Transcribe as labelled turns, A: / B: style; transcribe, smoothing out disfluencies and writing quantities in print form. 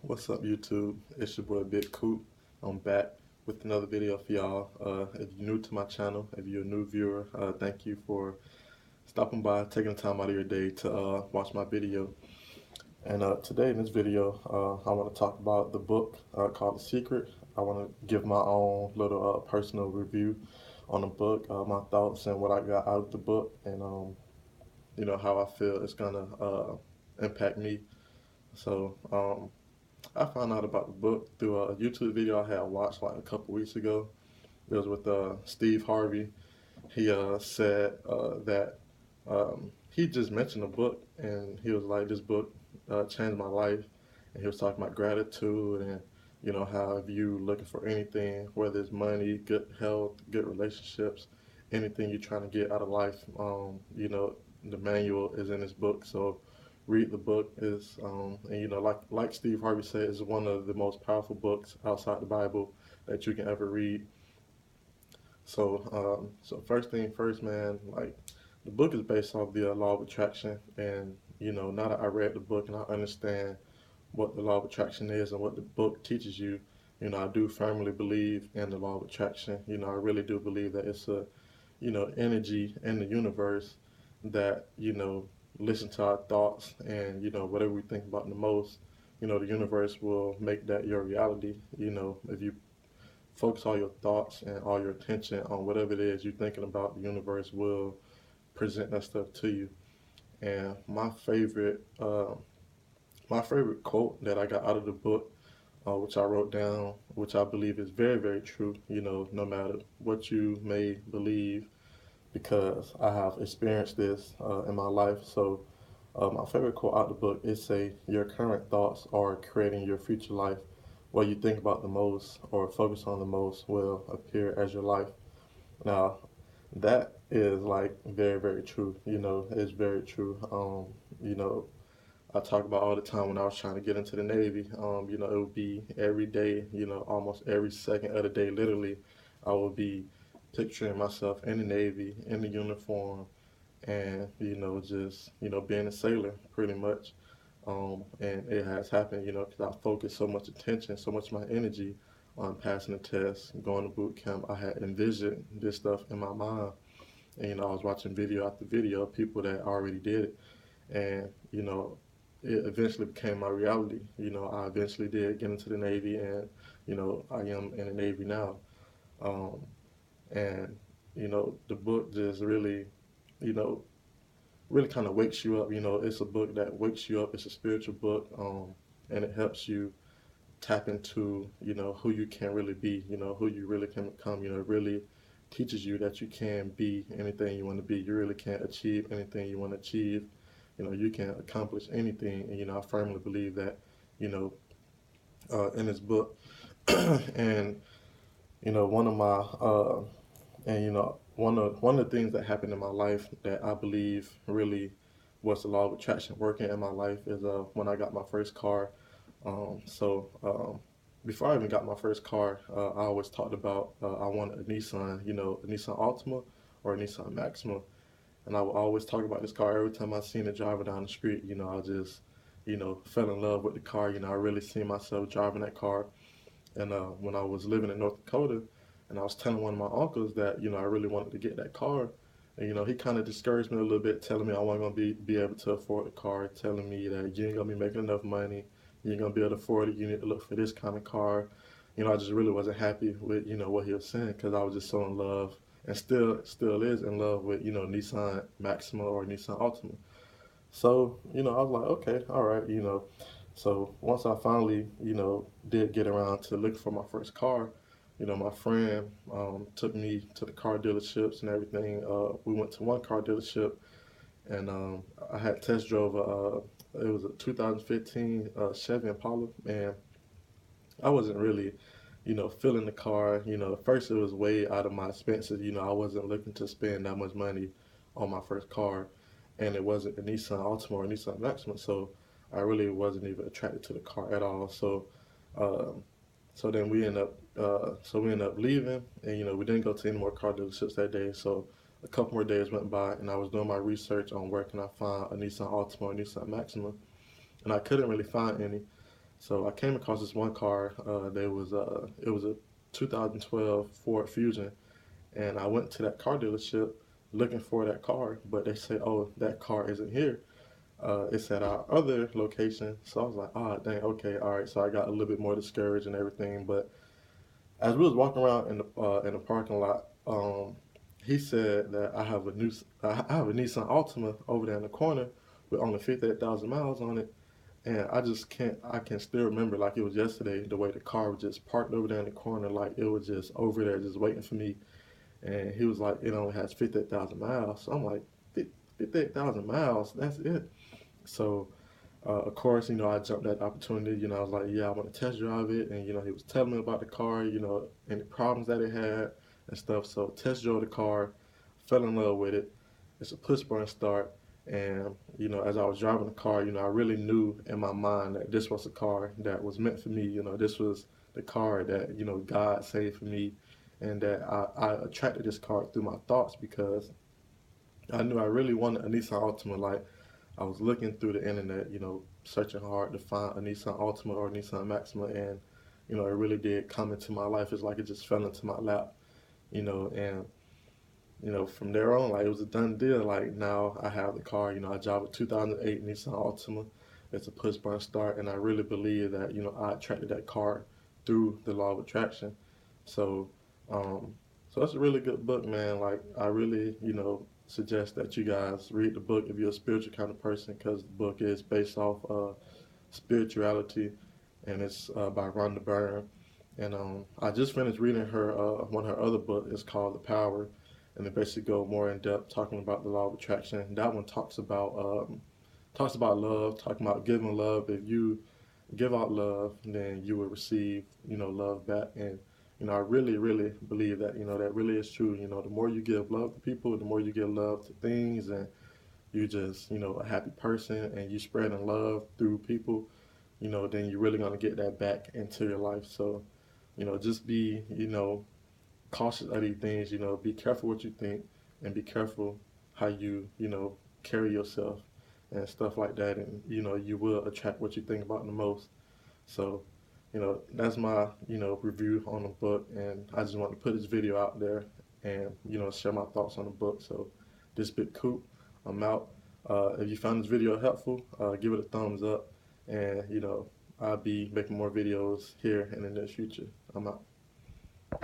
A: What's up, YouTube? It's your boy Big Coop. I'm back with another video for y'all. If you're new to my channel, if you're a new viewer, thank you for stopping by, taking the time out of your day to watch my video. And today in this video, I want to talk about the book called The Secret. I want to give my own little personal review on the book, my thoughts and what I got out of the book, and how I feel it's gonna impact me. So I found out about the book through a YouTube video I had watched like a couple weeks ago. It was with Steve Harvey. He said that he just mentioned a book, and he was like, "This book changed my life." And he was talking about gratitude and how if you looking for anything, whether it's money, good health, good relationships, anything you're trying to get out of life, the manual is in this book. So read the book is and like Steve Harvey said, is one of the most powerful books outside the Bible that you can ever read. So first thing first, man, like the book is based off the law of attraction, and now that I read the book and I understand what the law of attraction is and what the book teaches you, I do firmly believe in the law of attraction. I really do believe that it's a energy in the universe that listen to our thoughts, and whatever we think about the most, the universe will make that your reality. If you focus all your thoughts and all your attention on whatever it is you're thinking about, the universe will present that stuff to you. And my favorite quote that I got out of the book, which I wrote down, which I believe is very, very true, no matter what you may believe, because I have experienced this in my life. So my favorite quote out of the book is say, "Your current thoughts are creating your future life. What you think about the most or focus on the most will appear as your life." Now, that is like very, very true. It's very true. You know, I talk about all the time when I was trying to get into the Navy. It would be every day, almost every second of the day, literally, I would be picturing myself in the Navy, in the uniform, and, just, being a sailor pretty much. And it has happened, because I focused so much attention, so much of my energy on passing the test, going to boot camp. I had envisioned this stuff in my mind. And, I was watching video after video of people that already did it. And, it eventually became my reality. I eventually did get into the Navy, and, I am in the Navy now. Um, and, the book just really, you know, really kind of wakes you up. It's a book that wakes you up. It's a spiritual book, and it helps you tap into, who you can really be, who you really can become. It really teaches you that you can be anything you want to be. You really can achieve anything you want to achieve. You can accomplish anything. And, I firmly believe that, you know, in this book. And, one of my, and, one of the things that happened in my life that I believe really was the law of attraction working in my life is when I got my first car. Before I even got my first car, I always talked about I wanted a Nissan, a Nissan Altima or a Nissan Maxima. And I would always talk about this car every time I seen it driving down the street. I just, fell in love with the car. I really seen myself driving that car. And when I was living in North Dakota, and I was telling one of my uncles that, I really wanted to get that car. And, he kind of discouraged me a little bit, telling me I wasn't going to be able to afford the car, telling me that you ain't going to be making enough money, you ain't going to be able to afford it, you need to look for this kind of car. I just really wasn't happy with, what he was saying, because I was just so in love, and still is in love with, Nissan Maxima or Nissan Altima. So, I was like, okay, all right, So once I finally, did get around to looking for my first car, my friend took me to the car dealerships and everything. We went to one car dealership, and I had test drove it was a 2015 Chevy Impala, and I wasn't really, feeling the car. At first it was way out of my expenses. I wasn't looking to spend that much money on my first car, and it wasn't a Nissan Altima or a Nissan Maxima, so I really wasn't even attracted to the car at all. Um, so then we ended up leaving, and we didn't go to any more car dealerships that day. So a couple more days went by, and I was doing my research on where can I find a Nissan Altima or a Nissan Maxima, and I couldn't really find any. So I came across this one car. It was a 2012 Ford Fusion, and I went to that car dealership looking for that car, but they say, "Oh, that car isn't here. It's at our other location." So I was like, "Ah, dang, okay, all right." So I got a little bit more discouraged and everything. But as we was walking around in the parking lot, he said that I have a Nissan Altima over there in the corner with only 58,000 miles on it. And I can still remember like it was yesterday, the way the car was just parked over there in the corner, like it was just over there just waiting for me. And he was like, it only has 58,000 miles. So I'm like, 58,000 miles, that's it. So, of course, I jumped at the opportunity. I was like, yeah, I want to test drive it. And, he was telling me about the car, and the problems that it had and stuff. So, test drove the car, fell in love with it. It's a push button start. And, as I was driving the car, I really knew in my mind that this was a car that was meant for me. This was the car that, God saved for me. And that I attracted this car through my thoughts because I knew I really wanted a Nissan Altima. Like, I was looking through the internet, searching hard to find a Nissan Altima or a Nissan Maxima, and it really did come into my life. It's like it just fell into my lap, and from there on, like it was a done deal. Like now I have the car. I drive a 2008 Nissan Altima. It's a push button start, and I really believe that I attracted that car through the law of attraction. So, um, so that's a really good book, man. Like I really, suggest that you guys read the book if you're a spiritual kind of person, because the book is based off spirituality, and it's by Rhonda Byrne. And I just finished reading her one of her other books. It's called The Power, and they basically go more in depth talking about the law of attraction. That one talks about love, talking about giving love. If you give out love, then you will receive, love back. And I really, really believe that, that really is true. The more you give love to people, the more you give love to things, and you just, a happy person, and you spreading love through people, then you're really gonna get that back into your life. So, just be, cautious of these things. Be careful what you think, and be careful how you, carry yourself and stuff like that. And you will attract what you think about the most. So, that's my, review on the book, and I just want to put this video out there and, share my thoughts on the book. So, this Big Coop, I'm out. If you found this video helpful, give it a thumbs up, and, I'll be making more videos here in the near future. I'm out.